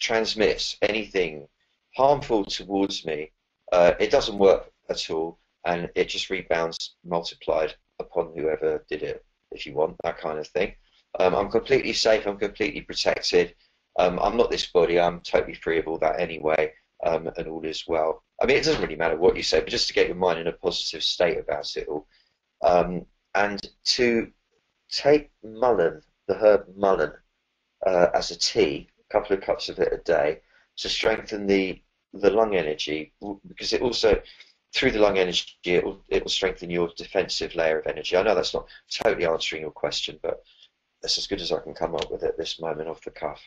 transmits anything harmful towards me, it doesn't work at all, and it just rebounds multiplied upon whoever did it, if you want, that kind of thing. I'm completely safe, I'm completely protected. I'm not this body, I'm totally free of all that anyway, and all is well. I mean, it doesn't really matter what you say, but just to get your mind in a positive state about it all. Um, and to take mullein, the herb mullein, as a tea, a couple of cups of it a day, to strengthen the lung energy, because it also through the lung energy it will strengthen your defensive layer of energy. I know that's not totally answering your question, but that's as good as I can come up with at this moment off the cuff.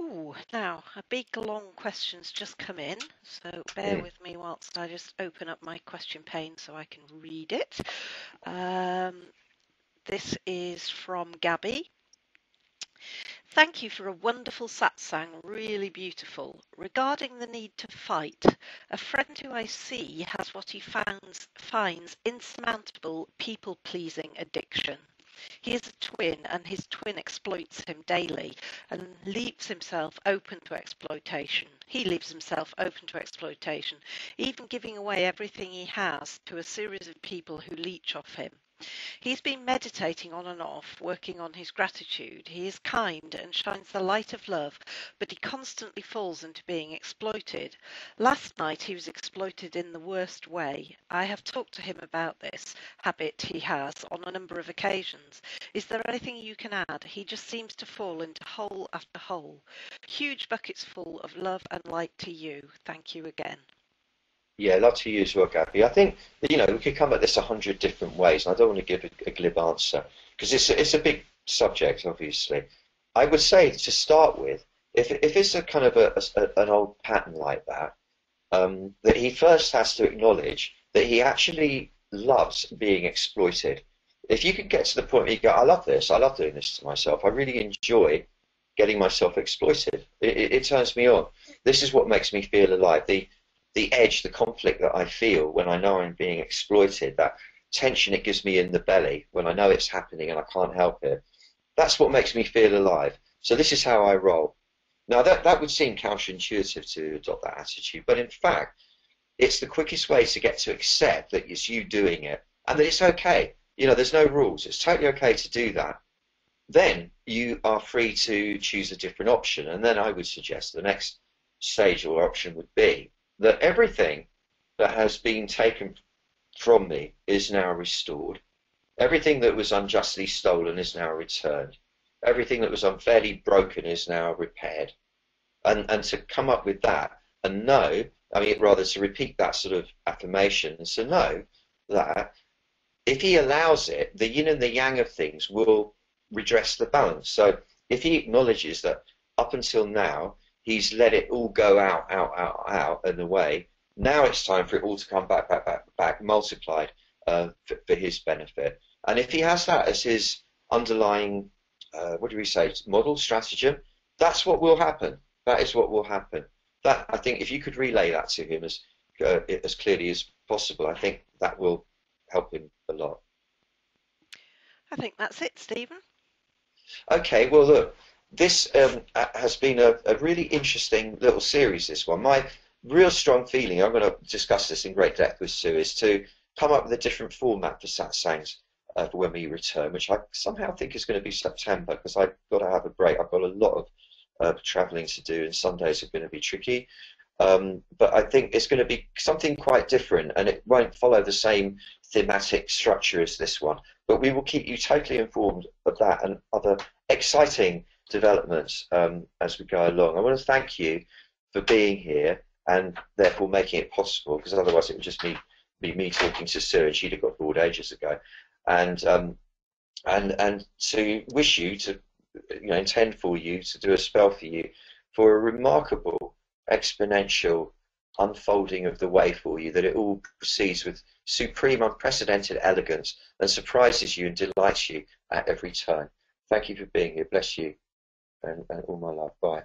Ooh, now a big long question's just come in, so bear Mm. with me whilst I just open up my question pane so I can read it. Um, this is from Gabby. Thank you for a wonderful satsang, really beautiful. Regarding the need to fight, a friend who I see has what he finds insurmountable people-pleasing addiction. He is a twin, and his twin exploits him daily and leaves himself open to exploitation. He leaves himself open to exploitation, even giving away everything he has to a series of people who leech off him. He's been meditating on and off, working on his gratitude. He is kind and shines the light of love, but he constantly falls into being exploited. Last night he was exploited in the worst way. I have talked to him about this habit he has on a number of occasions. Is there anything you can add? He just seems to fall into hole after hole. Huge buckets full of love and light to you. Thank you again. Yeah, love to you as well, Gabby. I think that, we could come at this 100 different ways, and I don't want to give a glib answer because it's a big subject, obviously. I would say to start with, if it's a kind of an old pattern like that, that he first has to acknowledge that he actually loves being exploited. If you can get to the point where you go, I love this, I love doing this to myself, I really enjoy getting myself exploited. It turns me on. This is what makes me feel alive. The edge, the conflict that I feel when I know I'm being exploited, that tension it gives me in the belly when I know it's happening and I can't help it. That's what makes me feel alive. So this is how I roll. Now that would seem counterintuitive to adopt that attitude, but in fact, it's the quickest way to get to accept that it's you doing it and that it's okay. There's no rules. It's totally okay to do that. Then you are free to choose a different option. And then I would suggest the next stage or option would be that everything that has been taken from me is now restored. Everything that was unjustly stolen is now returned. Everything that was unfairly broken is now repaired. And to come up with that and know, I mean, rather to repeat that sort of affirmation and to know that if he allows it, the yin and the yang of things will redress the balance. So if he acknowledges that up until now he's let it all go out and away, now it's time for it all to come back, multiplied for his benefit. And if he has that as his underlying, what do we say, model, stratagem, that's what will happen. That is what will happen. That, I think, if you could relay that to him as clearly as possible, I think that will help him a lot. I think that's it, Stephen. Okay, well, look, this has been a really interesting little series, this one. My real strong feeling, I'm going to discuss this in great depth with Sue, is to come up with a different format for satsangs for when we return, which I somehow think is going to be September, because I've got to have a break. I've got a lot of travelling to do, and some days are going to be tricky. But I think it's going to be something quite different, and it won't follow the same thematic structure as this one. But we will keep you totally informed of that and other exciting developments as we go along. I want to thank you for being here and therefore making it possible, because otherwise it would just be me talking to Sue, and she'd have got bored ages ago. And to wish you to, intend for you to do a spell for you for a remarkable exponential unfolding of the way for you, that it all proceeds with supreme, unprecedented elegance and surprises you and delights you at every turn. Thank you for being here. Bless you, and all my love. Bye.